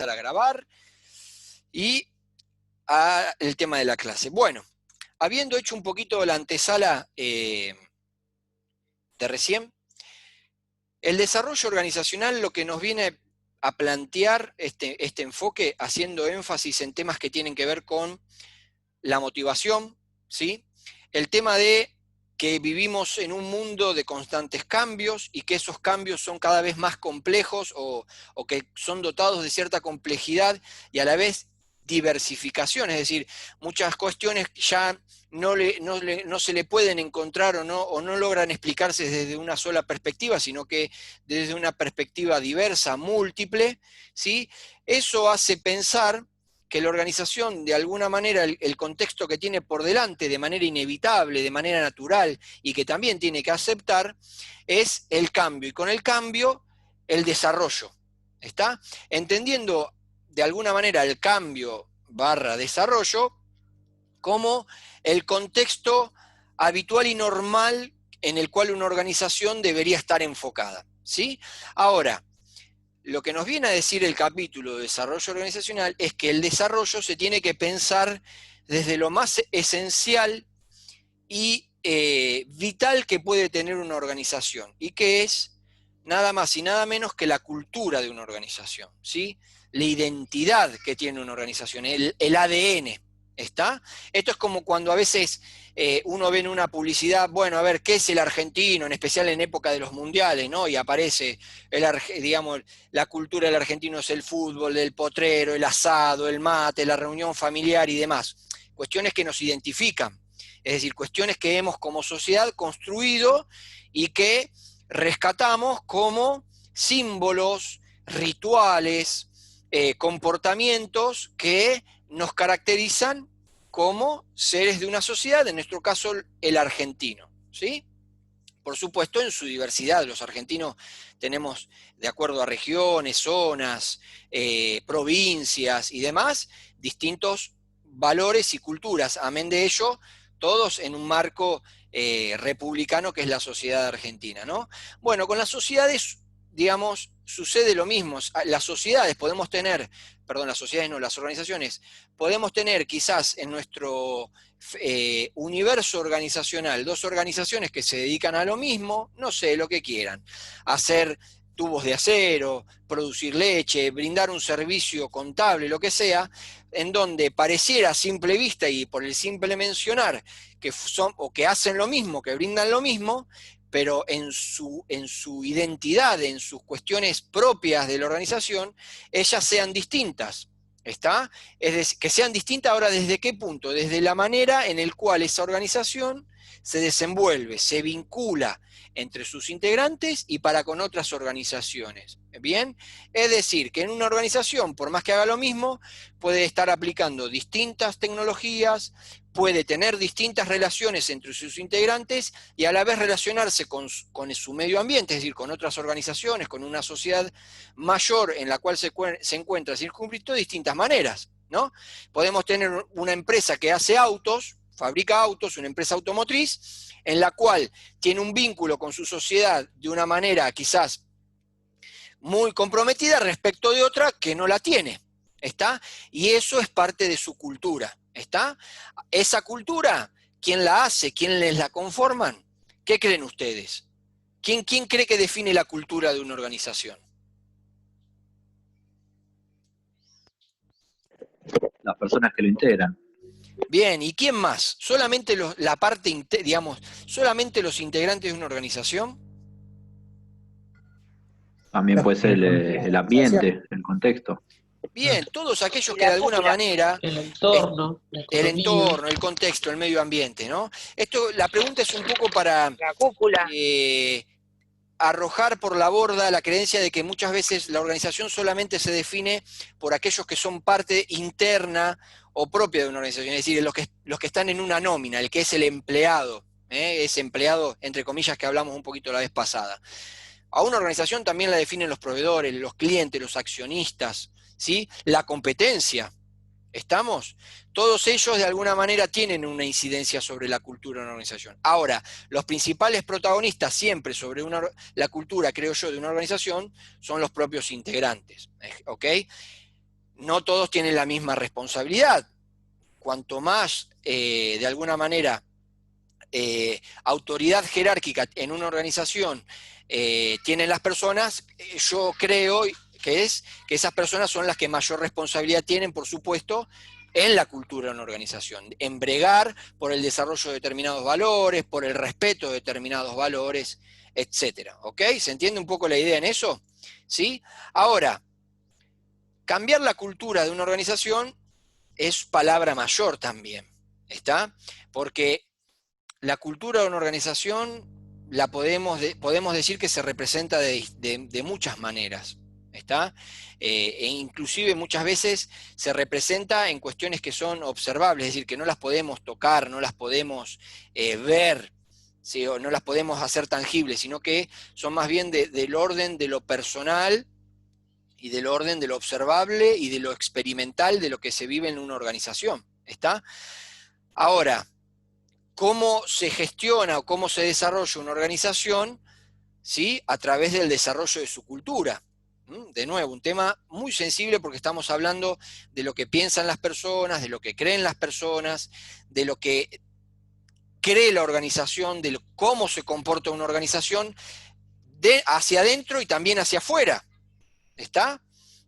a grabar y el tema de la clase. Bueno, habiendo hecho un poquito la antesala de recién, el desarrollo organizacional lo que nos viene a plantear este enfoque, haciendo énfasis en temas que tienen que ver con la motivación, ¿sí? El tema de que vivimos en un mundo de constantes cambios y que esos cambios son cada vez más complejos o que son dotados de cierta complejidad y a la vez diversificación, es decir, muchas cuestiones ya no se le pueden encontrar o no logran explicarse desde una sola perspectiva, sino que desde una perspectiva diversa, múltiple, ¿sí? Eso hace pensar que la organización, de alguna manera, el contexto que tiene por delante, de manera inevitable, de manera natural, y que también tiene que aceptar, es el cambio. Y con el cambio, el desarrollo. ¿Está? Entendiendo de alguna manera el cambio / desarrollo como el contexto habitual y normal en el cual una organización debería estar enfocada. ¿Sí? Ahora, lo que nos viene a decir el capítulo de desarrollo organizacional es que el desarrollo se tiene que pensar desde lo más esencial y vital que puede tener una organización, y que es nada más y nada menos que la cultura de una organización, ¿sí? La identidad que tiene una organización, el ADN, ¿está? Esto es como cuando a veces uno ve en una publicidad, bueno, a ver, ¿qué es el argentino? En especial en época de los mundiales, ¿no? Y aparece, digamos, la cultura del argentino es el fútbol, el potrero, el asado, el mate, la reunión familiar y demás. Cuestiones que nos identifican, es decir, cuestiones que hemos como sociedad construido y que rescatamos como símbolos, rituales, comportamientos que nos caracterizan como seres de una sociedad, en nuestro caso el argentino, ¿sí? Por supuesto, en su diversidad, los argentinos tenemos, de acuerdo a regiones, zonas, provincias y demás, distintos valores y culturas, amén de ello, todos en un marco republicano que es la sociedad argentina, ¿no? Bueno, con las sociedades, digamos, sucede lo mismo. Las sociedades podemos tener, perdón, las sociedades no, las organizaciones, podemos tener quizás en nuestro universo organizacional dos organizaciones que se dedican a lo mismo, no sé, lo que quieran, hacer tubos de acero, producir leche, brindar un servicio contable, lo que sea, en donde pareciera a simple vista y por el simple mencionar que son o que hacen lo mismo, que brindan lo mismo, pero en su identidad, en sus cuestiones propias de la organización, ellas sean distintas. ¿Está? Es decir, que sean distintas ahora, ¿desde qué punto? Desde la manera en la cual esa organización se desenvuelve, se vincula entre sus integrantes y para con otras organizaciones. ¿Bien? Es decir, que en una organización, por más que haga lo mismo, puede estar aplicando distintas tecnologías, puede tener distintas relaciones entre sus integrantes y a la vez relacionarse con su medio ambiente, es decir, con otras organizaciones, con una sociedad mayor en la cual se encuentra circunscrito de distintas maneras, ¿no? Podemos tener una empresa que hace autos, fabrica autos, una empresa automotriz, en la cual tiene un vínculo con su sociedad de una manera quizás muy comprometida respecto de otra que no la tiene, ¿está? Y eso es parte de su cultura, ¿está? Esa cultura, ¿quién la hace? ¿Quiénes la conforman? ¿Qué creen ustedes? ¿Quién cree que define la cultura de una organización? Las personas que lo integran. Bien, ¿y quién más? ¿Solamente la parte, digamos, solamente los integrantes de una organización? También puede ser el ambiente, el contexto. Bien, todos aquellos Y que de la alguna cúpula, manera, El entorno, la el economía. entorno, el contexto, el medio ambiente, ¿no? La pregunta es un poco para la cúpula. arrojar por la borda la creencia de que muchas veces la organización solamente se define por aquellos que son parte interna o propia de una organización, es decir, los que están en una nómina, el que es el empleado, ese empleado, entre comillas, que hablamos un poquito la vez pasada. A una organización también la definen los proveedores, los clientes, los accionistas, ¿sí? La competencia. ¿Estamos? Todos ellos de alguna manera tienen una incidencia sobre la cultura de una organización. Ahora, los principales protagonistas siempre sobre la cultura, creo yo, de una organización son los propios integrantes. ¿Ok? no todos tienen la misma responsabilidad. Cuanto más, de alguna manera, autoridad jerárquica en una organización tienen las personas, yo creo que esas personas son las que mayor responsabilidad tienen, por supuesto, en la cultura de una organización, en bregar por el desarrollo de determinados valores, por el respeto de determinados valores, etcétera. ¿Ok? ¿Se entiende un poco la idea en eso? ¿Sí? Ahora, cambiar la cultura de una organización es palabra mayor también, ¿está? Porque la cultura de una organización podemos decir que se representa de muchas maneras, ¿está? E inclusive muchas veces se representa en cuestiones que son observables, es decir, que no las podemos tocar, no las podemos ver, ¿sí? O no las podemos hacer tangibles, sino que son más bien del orden de lo personal y del orden de lo observable y de lo experimental de lo que se vive en una organización, ¿está? Ahora, cómo se gestiona o cómo se desarrolla una organización, ¿sí? A través del desarrollo de su cultura. De nuevo, un tema muy sensible porque estamos hablando de lo que piensan las personas, de lo que creen las personas, de lo que cree la organización, de cómo se comporta una organización hacia adentro y también hacia afuera. ¿Está?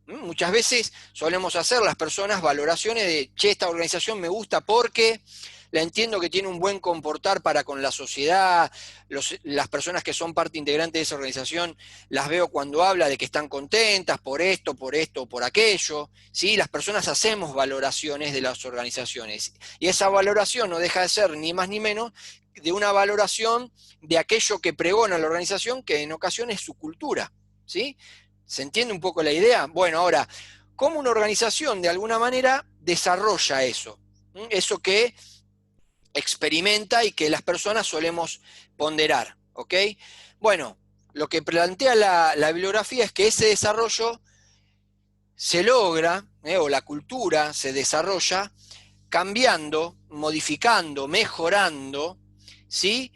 Muchas veces solemos hacer las personas valoraciones de, che, esta organización me gusta porque la entiendo que tiene un buen comportar para con la sociedad, las personas que son parte integrante de esa organización, las veo cuando habla de que están contentas por esto, por aquello, ¿sí? Las personas hacemos valoraciones de las organizaciones, y esa valoración no deja de ser ni más ni menos de una valoración de aquello que pregona la organización, que en ocasiones es su cultura, ¿sí? ¿Se entiende un poco la idea? Bueno, ahora, ¿cómo una organización de alguna manera desarrolla eso? Eso que experimenta y que las personas solemos ponderar, ¿ok? Bueno, lo que plantea la bibliografía es que ese desarrollo se logra, o la cultura se desarrolla cambiando, modificando, mejorando, ¿sí?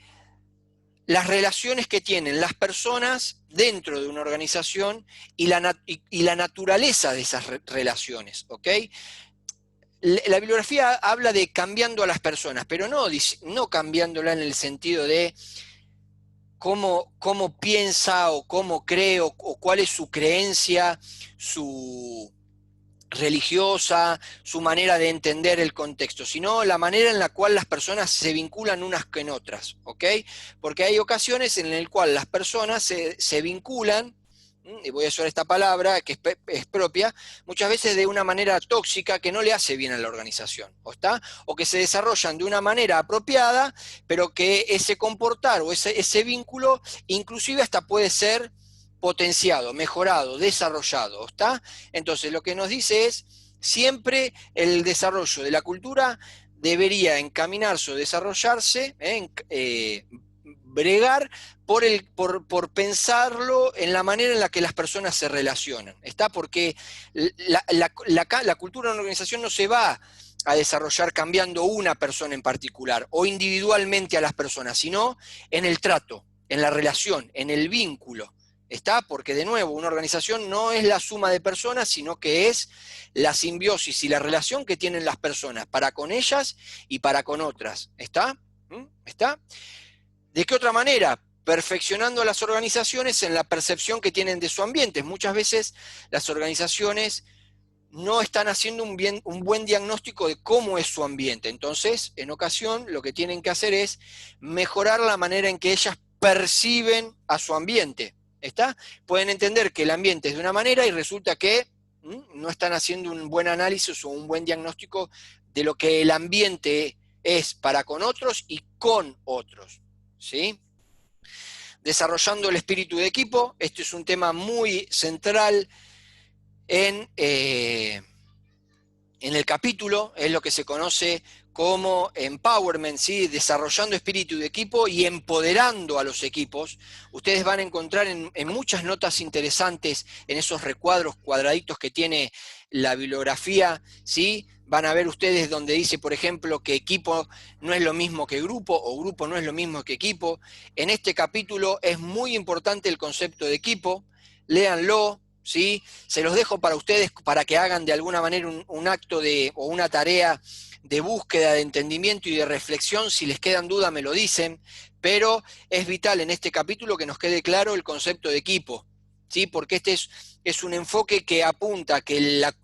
Las relaciones que tienen las personas dentro de una organización y la naturaleza de esas relaciones, ¿ok? La bibliografía habla de cambiando a las personas, pero no cambiándola en el sentido de cómo piensa o cómo cree o cuál es su creencia, su religiosa, su manera de entender el contexto, sino la manera en la cual las personas se vinculan unas con otras, ¿ok? Porque hay ocasiones en las cuales las personas se vinculan, y voy a usar esta palabra que es propia, muchas veces de una manera tóxica que no le hace bien a la organización, o que se desarrollan de una manera apropiada, pero que ese comportar o ese vínculo inclusive hasta puede ser potenciado, mejorado, desarrollado, ¿está? Entonces lo que nos dice es, siempre el desarrollo de la cultura debería encaminarse o desarrollarse, bregar por pensarlo en la manera en la que las personas se relacionan, ¿está? Porque la cultura de una organización no se va a desarrollar cambiando una persona en particular o individualmente a las personas, sino en el trato, en la relación, en el vínculo. ¿Está? Porque de nuevo, una organización no es la suma de personas, sino que es la simbiosis y la relación que tienen las personas para con ellas y para con otras. ¿Está? ¿Está? ¿De qué otra manera? Perfeccionando a las organizaciones en la percepción que tienen de su ambiente. Muchas veces las organizaciones no están haciendo un buen diagnóstico de cómo es su ambiente. Entonces, en ocasión, lo que tienen que hacer es mejorar la manera en que ellas perciben a su ambiente. ¿Está? Pueden entender que el ambiente es de una manera y resulta que no están haciendo un buen análisis o un buen diagnóstico de lo que el ambiente es para con otros y con otros, ¿sí? Desarrollando el espíritu de equipo, este es un tema muy central en el capítulo, es lo que se conoce como empowerment, ¿sí? Desarrollando espíritu de equipo y empoderando a los equipos. Ustedes van a encontrar en muchas notas interesantes en esos recuadros cuadraditos que tiene la bibliografía, ¿sí? Van a ver ustedes donde dice, por ejemplo, que equipo no es lo mismo que grupo o grupo no es lo mismo que equipo. En este capítulo es muy importante el concepto de equipo, léanlo, ¿sí? Se los dejo para ustedes, para que hagan de alguna manera un acto o una tarea de búsqueda, de entendimiento y de reflexión. Si les quedan dudas me lo dicen, pero es vital en este capítulo que nos quede claro el concepto de equipo, ¿sí? Porque este es un enfoque que apunta a que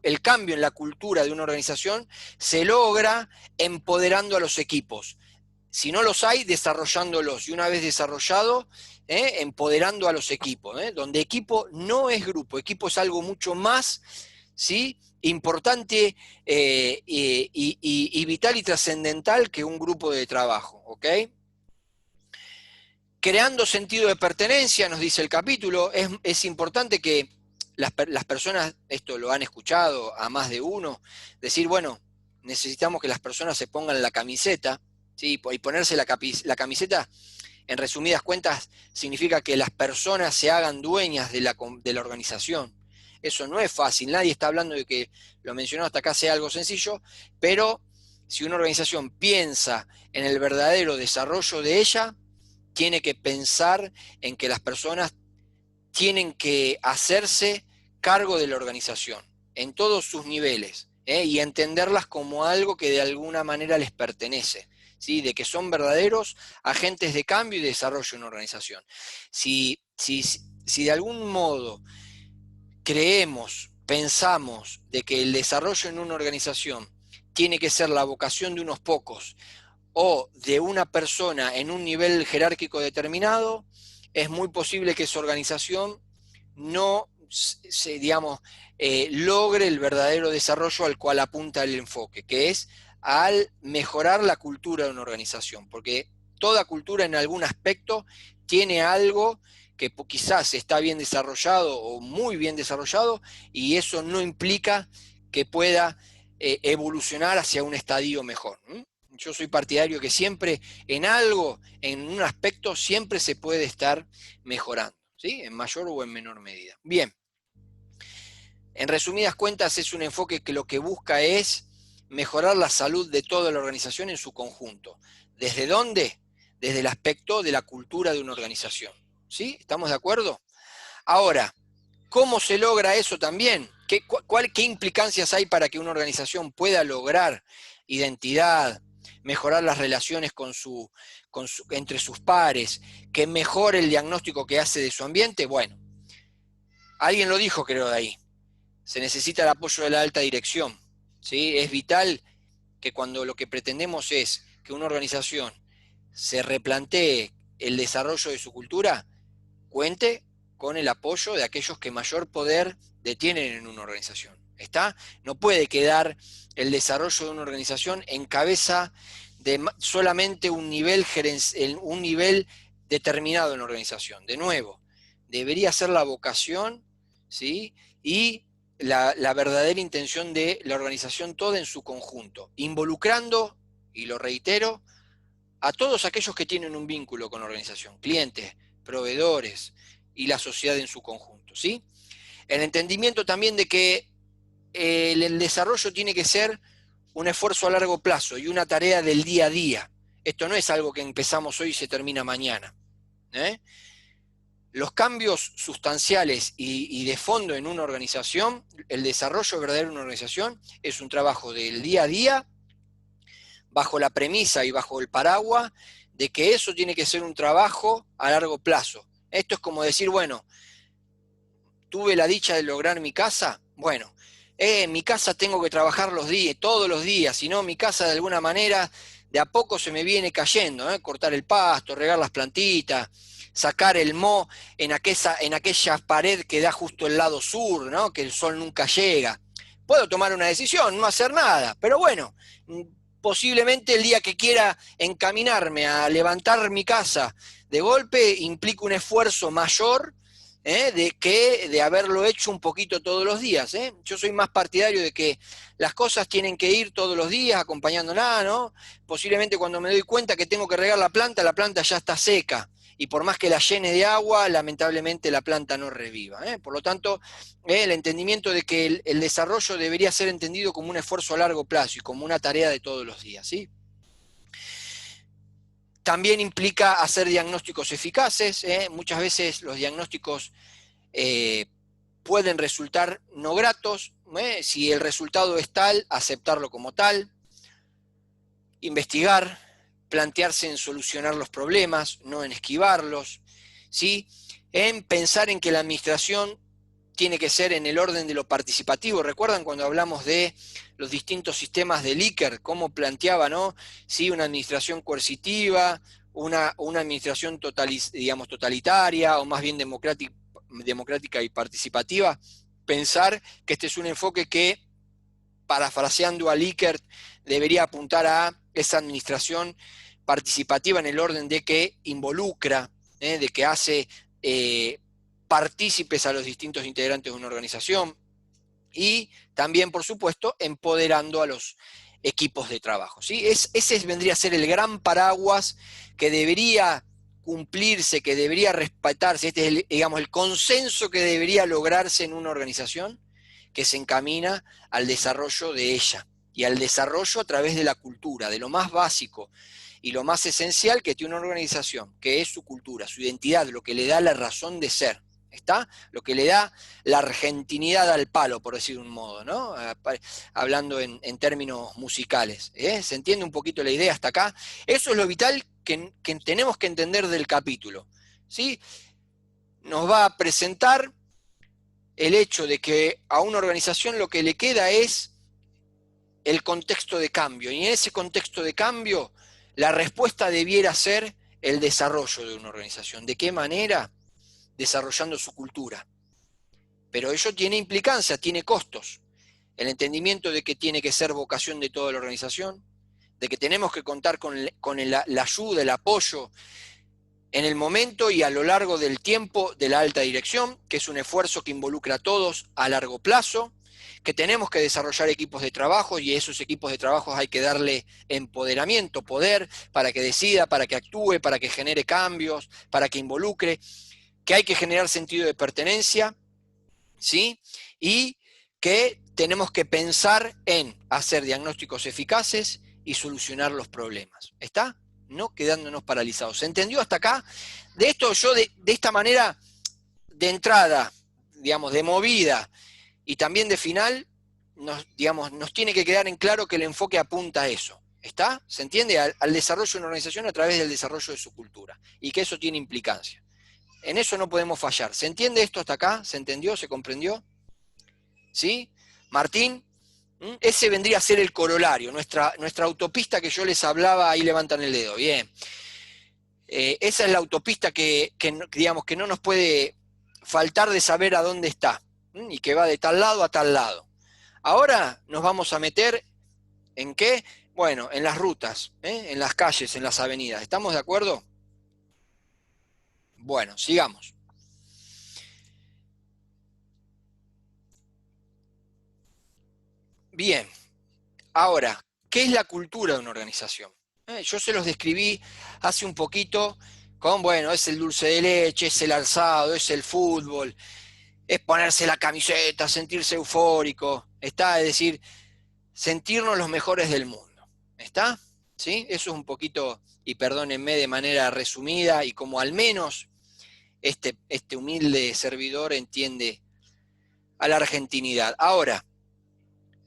el cambio en la cultura de una organización se logra empoderando a los equipos. Si no los hay, desarrollándolos. Y una vez desarrollado, empoderando a los equipos. Donde equipo no es grupo, equipo es algo mucho más, ¿sí?, importante y vital y trascendental que un grupo de trabajo. ¿Ok? Creando sentido de pertenencia, nos dice el capítulo, es importante que las personas, esto lo han escuchado a más de uno, decir, bueno, necesitamos que las personas se pongan la camiseta, ¿sí? Y ponerse la camiseta, en resumidas cuentas, significa que las personas se hagan dueñas de la organización. Eso no es fácil, nadie está hablando de que lo mencionado hasta acá sea algo sencillo, pero si una organización piensa en el verdadero desarrollo de ella, tiene que pensar en que las personas tienen que hacerse cargo de la organización, en todos sus niveles, y entenderlas como algo que de alguna manera les pertenece, ¿sí? De que son verdaderos agentes de cambio y desarrollo en una organización. Si de algún modo creemos, pensamos de que el desarrollo en una organización tiene que ser la vocación de unos pocos, o de una persona en un nivel jerárquico determinado, es muy posible que esa organización no digamos, logre el verdadero desarrollo al cual apunta el enfoque, que es al mejorar la cultura de una organización, porque toda cultura en algún aspecto tiene algo que quizás está bien desarrollado o muy bien desarrollado, y eso no implica que pueda evolucionar hacia un estadio mejor. Yo soy partidario que siempre en algo, en un aspecto, siempre se puede estar mejorando, ¿sí? En mayor o en menor medida. Bien, en resumidas cuentas es un enfoque que lo que busca es mejorar la salud de toda la organización en su conjunto. ¿Desde dónde? Desde el aspecto de la cultura de una organización, ¿sí? ¿Estamos de acuerdo? Ahora, ¿cómo se logra eso también? ¿Qué implicancias hay para que una organización pueda lograr identidad, mejorar las relaciones entre sus pares, que mejore el diagnóstico que hace de su ambiente? Bueno, alguien lo dijo, creo, de ahí. Se necesita el apoyo de la alta dirección, ¿sí? Es vital que cuando lo que pretendemos es que una organización se replantee el desarrollo de su cultura, cuente con el apoyo de aquellos que mayor poder detienen en una organización. ¿Está? No puede quedar el desarrollo de una organización en cabeza de solamente un nivel determinado en la organización. De nuevo, debería ser la vocación, ¿sí?, y la verdadera intención de la organización toda en su conjunto, involucrando, y lo reitero, a todos aquellos que tienen un vínculo con la organización, clientes, proveedores y la sociedad en su conjunto, ¿sí? El entendimiento también de que el desarrollo tiene que ser un esfuerzo a largo plazo y una tarea del día a día. Esto no es algo que empezamos hoy y se termina mañana. Los cambios sustanciales y de fondo en una organización, el desarrollo verdadero de una organización, es un trabajo del día a día, bajo la premisa y bajo el paraguas de que eso tiene que ser un trabajo a largo plazo. Esto es como decir, bueno, tuve la dicha de lograr mi casa, bueno, en mi casa tengo que trabajar todos los días, si no mi casa de alguna manera de a poco se me viene cayendo, cortar el pasto, regar las plantitas, sacar el moho en aquella pared que da justo el lado sur, ¿no?, que el sol nunca llega. Puedo tomar una decisión, no hacer nada, pero bueno, posiblemente el día que quiera encaminarme a levantar mi casa de golpe implica un esfuerzo mayor de haberlo hecho un poquito todos los días. Yo soy más partidario de que las cosas tienen que ir todos los días acompañándola, ¿no? Posiblemente cuando me doy cuenta que tengo que regar la planta ya está seca, y por más que la llene de agua, lamentablemente la planta no reviva. Por lo tanto, el entendimiento de que el desarrollo debería ser entendido como un esfuerzo a largo plazo y como una tarea de todos los días, ¿sí? También implica hacer diagnósticos eficaces. Muchas veces los diagnósticos pueden resultar no gratos, si el resultado es tal, aceptarlo como tal, investigar, plantearse en solucionar los problemas, no en esquivarlos, ¿sí? En pensar en que la administración tiene que ser en el orden de lo participativo. ¿Recuerdan cuando hablamos de los distintos sistemas de Likert, cómo planteaba, ¿no? ¿Sí? Una administración coercitiva, una administración totalitaria, o más bien democrática y participativa. Pensar que este es un enfoque que, parafraseando a Likert, debería apuntar a esa administración participativa en el orden de que involucra, de que hace partícipes a los distintos integrantes de una organización, y también, por supuesto, empoderando a los equipos de trabajo, ¿sí? Ese vendría a ser el gran paraguas que debería cumplirse, que debería respetarse. Este es digamos, el consenso que debería lograrse en una organización que se encamina al desarrollo de ella, y al desarrollo a través de la cultura, de lo más básico y lo más esencial que tiene una organización, que es su cultura, su identidad, lo que le da la razón de ser. ¿Está? Lo que le da la argentinidad al palo, por decir de un modo, ¿no? Hablando en términos musicales. ¿Se entiende un poquito la idea hasta acá? Eso es lo vital que tenemos que entender del capítulo, ¿sí? Nos va a presentar el hecho de que a una organización lo que le queda es el contexto de cambio, y en ese contexto de cambio la respuesta debiera ser el desarrollo de una organización. ¿De qué manera? Desarrollando su cultura. Pero ello tiene implicancias, tiene costos. El entendimiento de que tiene que ser vocación de toda la organización, de que tenemos que contar con la ayuda, el apoyo en el momento y a lo largo del tiempo de la alta dirección, que es un esfuerzo que involucra a todos a largo plazo, que tenemos que desarrollar equipos de trabajo, y a esos equipos de trabajo hay que darle empoderamiento, poder, para que decida, para que actúe, para que genere cambios, para que involucre, que hay que generar sentido de pertenencia, ¿sí? Y que tenemos que pensar en hacer diagnósticos eficaces y solucionar los problemas. ¿Está? No quedándonos paralizados. ¿Se entendió hasta acá? De esto yo, de esta manera, de entrada, digamos, de movida y también de final, nos tiene que quedar en claro que el enfoque apunta a eso. ¿Está? ¿Se entiende? Al desarrollo de una organización a través del desarrollo de su cultura. Y que eso tiene implicancia. En eso no podemos fallar. ¿Se entiende esto hasta acá? ¿Se entendió? ¿Se comprendió? ¿Sí? Martín, ese vendría a ser el corolario, nuestra autopista que yo les hablaba, ahí levantan el dedo. Bien. Esa es la autopista digamos, que no nos puede faltar de saber a dónde está, y que va de tal lado a tal lado. Ahora nos vamos a meter ¿en qué? Bueno, en las rutas, en las calles, en las avenidas. ¿Estamos de acuerdo? Bueno, sigamos. Bien, ahora, ¿qué es la cultura de una organización? Yo se los describí hace un poquito con, bueno, es el dulce de leche, es el alzado, es el fútbol, es ponerse la camiseta, sentirse eufórico, ¿está? Es decir, sentirnos los mejores del mundo, ¿está? ¿Sí? Eso es un poquito, y perdónenme de manera resumida, y como al menos este humilde servidor entiende a la argentinidad. Ahora,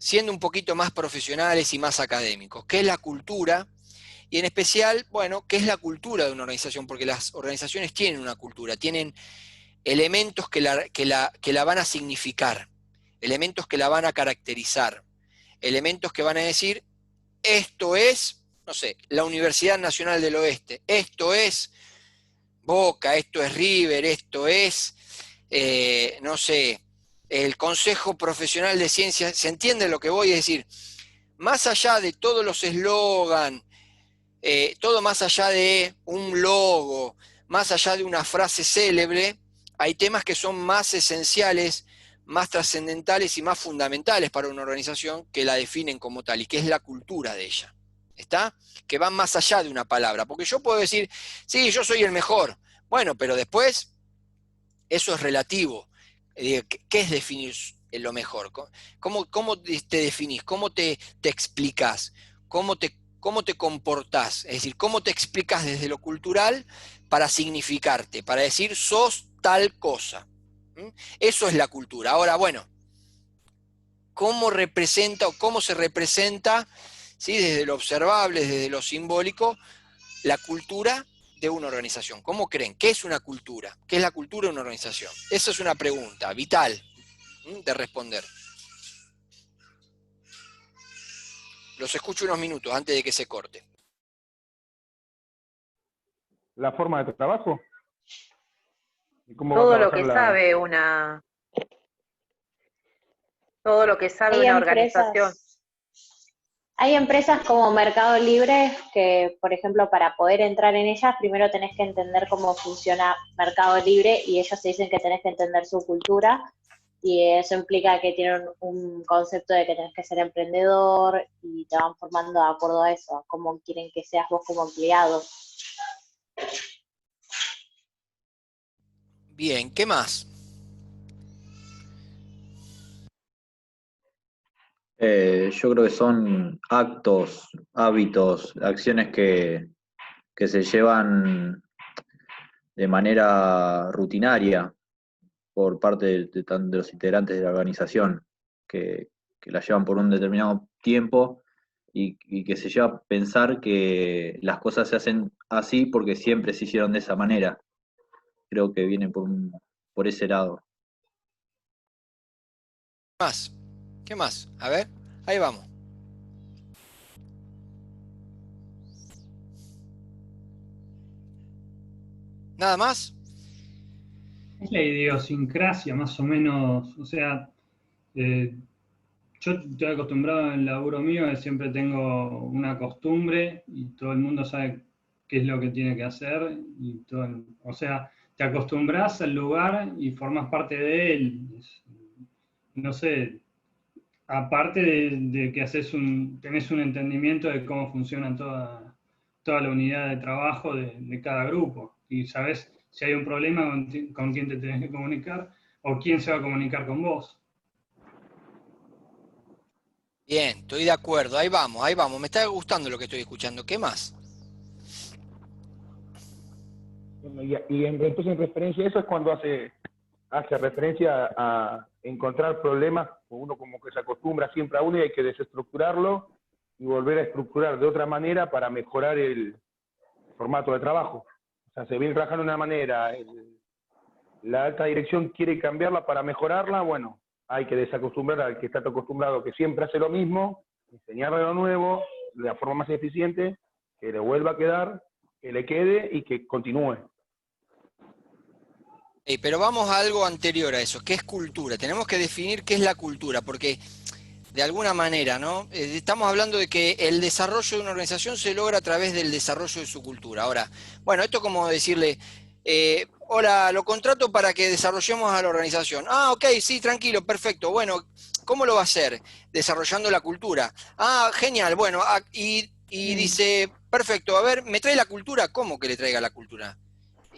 siendo un poquito más profesionales y más académicos, ¿qué es la cultura? Y en especial, bueno, ¿qué es la cultura de una organización? Porque las organizaciones tienen una cultura, tienen elementos que la van a significar, elementos que la van a caracterizar, elementos que van a decir, esto es, no sé, la Universidad Nacional del Oeste, esto es Boca, esto es River, esto es, no sé, el Consejo Profesional de Ciencias. ¿Se entiende lo que voy a decir? Más allá de todos los eslogan, todo más allá de un logo, más allá de una frase célebre, hay temas que son más esenciales, más trascendentales y más fundamentales para una organización, que la definen como tal, y que es la cultura de ella. ¿Está? Que van más allá de una palabra. Porque yo puedo decir, sí, yo soy el mejor. Bueno, pero después, eso es relativo. ¿Qué es definir lo mejor? ¿Cómo te definís? ¿Cómo te explicás? ¿Cómo te comportás? Es decir, ¿cómo te explicas desde lo cultural para significarte? Para decir, sos tal cosa. ¿Mm? Eso es la cultura. Ahora, bueno, ¿cómo representa o cómo se representa, ¿sí?, desde lo observable, desde lo simbólico, la cultura de una organización? ¿Cómo creen? ¿Qué es una cultura? ¿Qué es la cultura de una organización? Esa es una pregunta vital de responder. Los escucho unos minutos antes de que se corte. La forma de trabajo y cómo va a Todo lo trabajar que la... sabe una, todo lo que sabe Hay una organización. hay empresas como Mercado Libre que, por ejemplo, para poder entrar en ellas, primero tenés que entender cómo funciona Mercado Libre y ellos te dicen que tenés que entender su cultura y eso implica que tienen un concepto de que tenés que ser emprendedor y te van formando de acuerdo a eso, a cómo quieren que seas vos como empleado. Bien, ¿qué más? Yo creo que son actos, hábitos, acciones que se llevan de manera rutinaria por parte de los integrantes de la organización, que la llevan por un determinado tiempo y que se lleva a pensar que las cosas se hacen así porque siempre se hicieron de esa manera. Creo que viene por ese lado. ¿Qué más? ¿Qué más? A ver, ahí vamos. ¿Nada más? Es la idiosincrasia, más o menos. O sea, yo estoy acostumbrado en el laburo mío que siempre tengo una costumbre y todo el mundo sabe qué es lo que tiene que hacer. Y todo, o sea, te acostumbras al lugar y formas parte de él. No sé, aparte de que tenés un entendimiento de cómo funciona toda la unidad de trabajo de cada grupo. Y sabés si hay un problema con quién te tenés que comunicar o quién se va a comunicar con vos. Bien, estoy de acuerdo. Ahí vamos, ahí vamos. Me está gustando lo que estoy escuchando. ¿Qué más? Bueno, entonces en referencia a eso es cuando hace referencia a encontrar problemas, uno como que se acostumbra siempre a uno y hay que desestructurarlo y volver a estructurar de otra manera para mejorar el formato de trabajo. O sea, se viene trabajando de una manera, la alta dirección quiere cambiarla para mejorarla, bueno, hay que desacostumbrar al que está acostumbrado que siempre hace lo mismo, enseñarle lo nuevo, de la forma más eficiente, que le vuelva a quedar, que le quede y que continúe. Pero vamos a algo anterior a eso. ¿Qué es cultura? Tenemos que definir qué es la cultura, porque de alguna manera, ¿no? Estamos hablando de que el desarrollo de una organización se logra a través del desarrollo de su cultura. Ahora, bueno, esto es como decirle, hola, lo contrato para que desarrollemos a la organización. Ah, ok, sí, tranquilo, perfecto. Bueno, ¿cómo lo va a hacer? Desarrollando la cultura. Ah, genial, bueno, y dice, perfecto, a ver, ¿me trae la cultura? ¿Cómo que le traiga la cultura?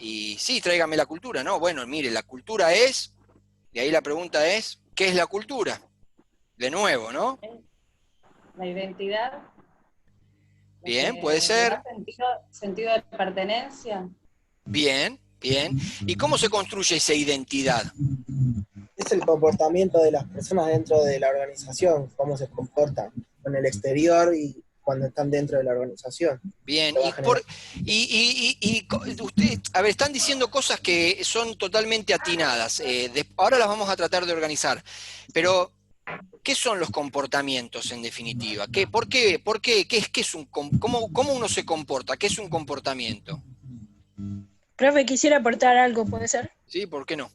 Y sí, tráigame la cultura, ¿no? Bueno, mire, la cultura es, y ahí la pregunta es, ¿qué es la cultura? De nuevo, ¿no? La identidad, lo Bien, que puede le ser. da sentido de pertenencia. Bien, bien. ¿Y cómo se construye esa identidad? Es el comportamiento de las personas dentro de la organización, cómo se comportan con el exterior y cuando están dentro de la organización. Bien, usted, a ver, están diciendo cosas que son totalmente atinadas. Ahora las vamos a tratar de organizar. Pero, ¿qué son los comportamientos en definitiva? ¿Por qué? ¿Qué es cómo uno se comporta? ¿Qué es un comportamiento? Profe, quisiera aportar algo, ¿puede ser? Sí, ¿por qué no?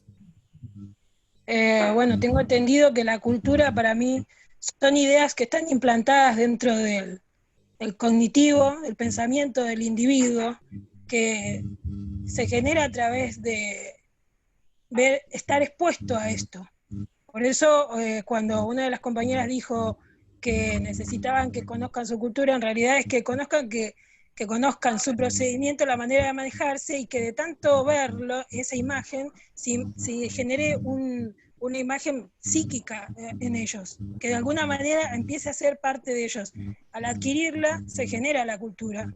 Bueno, tengo entendido que la cultura para mí son ideas que están implantadas dentro del cognitivo, el pensamiento del individuo, que se genera a través de estar expuesto a esto. Por eso, cuando una de las compañeras dijo que necesitaban que conozcan su cultura, en realidad es que conozcan su procedimiento, la manera de manejarse, y que de tanto verlo, esa imagen, si genere una imagen psíquica en ellos, que de alguna manera empiece a ser parte de ellos. Al adquirirla, se genera la cultura.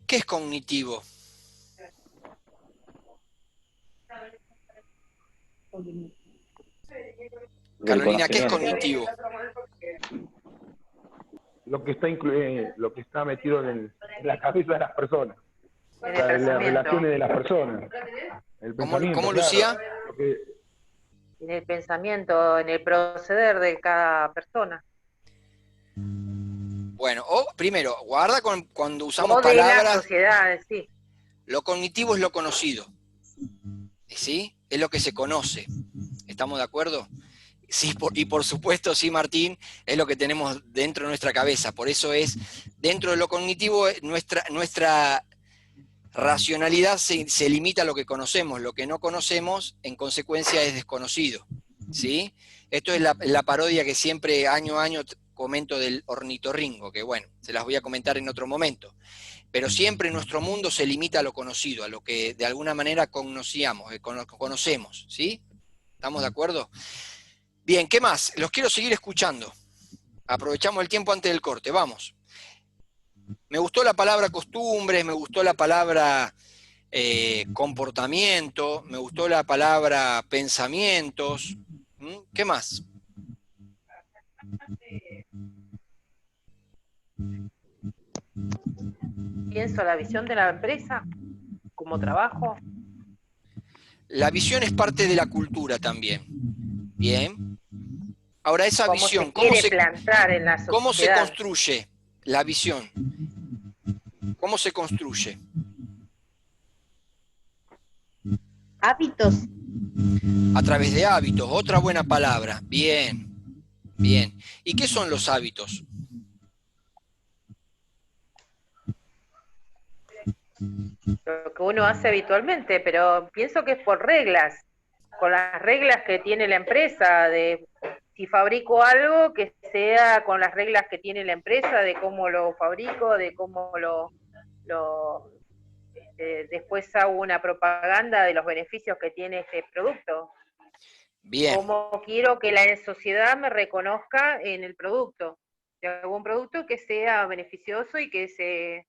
¿Qué es cognitivo? Carolina, ¿qué es conocimiento. cognitivo? Lo que está metido en la cabeza de las personas. En O el sea, en las pensamiento. relaciones de las personas. El pensamiento, ¿Cómo, claro. Lucía? Lo que- En el pensamiento, en el proceder de cada persona. Bueno, primero, guarda cuando usamos O de la palabras, sociedad, sí. lo cognitivo es lo conocido, ¿sí? Es lo que se conoce. ¿Estamos de acuerdo? Sí, y por supuesto, sí, Martín, es lo que tenemos dentro de nuestra cabeza. Por eso es, dentro de lo cognitivo, nuestra racionalidad se limita a lo que conocemos. Lo que no conocemos, en consecuencia, es desconocido, ¿sí? Esto es la parodia que siempre, año a año, comento del ornitorrinco, que bueno, se las voy a comentar en otro momento. Pero siempre nuestro mundo se limita a lo conocido, a lo que de alguna manera conocemos, ¿sí? ¿Estamos de acuerdo? Bien, ¿qué más? Los quiero seguir escuchando. Aprovechamos el tiempo antes del corte, vamos. Me gustó la palabra costumbres, me gustó la palabra comportamiento, me gustó la palabra pensamientos. ¿Qué más? Pienso la visión de la empresa como trabajo. La visión es parte de la cultura también. Bien. Ahora, esa visión, Plantar en la sociedad. ¿cómo se construye la visión? ¿Cómo se construye? Hábitos. A través de hábitos, otra buena palabra. Bien, bien. ¿Y qué son los hábitos? Lo que uno hace habitualmente, pero pienso que es por reglas, con las reglas que tiene la empresa, de si fabrico algo, que sea con las reglas que tiene la empresa, de cómo lo fabrico, de cómo después hago una propaganda de los beneficios que tiene este producto. Bien. Cómo quiero que la sociedad me reconozca en el producto. Si hago un producto que sea beneficioso y que se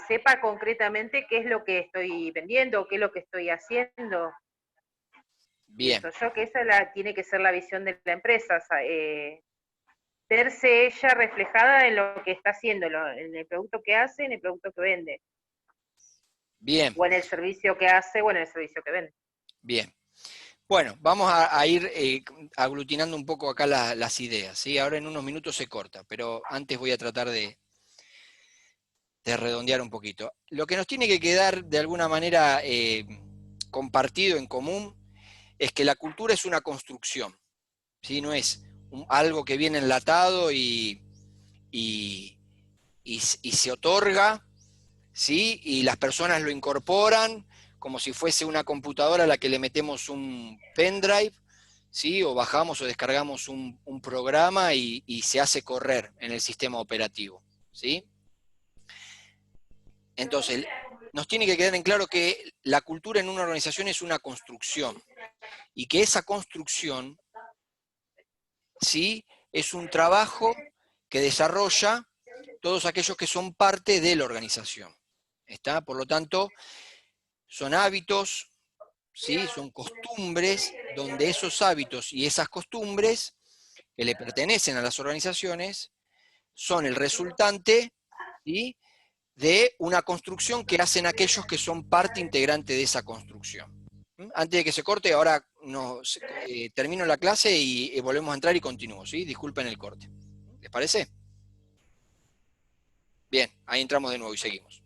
sepa concretamente qué es lo que estoy vendiendo, qué es lo que estoy haciendo. Bien. Pienso yo que esa tiene que ser la visión de la empresa, verse ella reflejada en lo que está haciendo, en el producto que hace, en el producto que vende. Bien. O en el servicio que hace, o en el servicio que vende. Bien. Bueno, vamos a ir aglutinando un poco acá las ideas, ¿sí? Ahora en unos minutos se corta, pero antes voy a tratar de redondear un poquito. Lo que nos tiene que quedar de alguna manera compartido en común es que la cultura es una construcción, ¿sí? No es algo que viene enlatado y se otorga, ¿sí? Y las personas lo incorporan como si fuese una computadora a la que le metemos un pendrive, ¿sí? O bajamos o descargamos un programa y se hace correr en el sistema operativo, ¿sí? Entonces, nos tiene que quedar en claro que la cultura en una organización es una construcción y que esa construcción, ¿sí? Es un trabajo que desarrolla todos aquellos que son parte de la organización. ¿Está? Por lo tanto, son hábitos, ¿sí? Son costumbres, donde esos hábitos y esas costumbres que le pertenecen a las organizaciones son el resultante, ¿sí? De una construcción que hacen aquellos que son parte integrante de esa construcción. Antes de que se corte, ahora termino la clase y volvemos a entrar y continúo, ¿sí? Disculpen el corte. ¿Les parece? Bien, ahí entramos de nuevo y seguimos.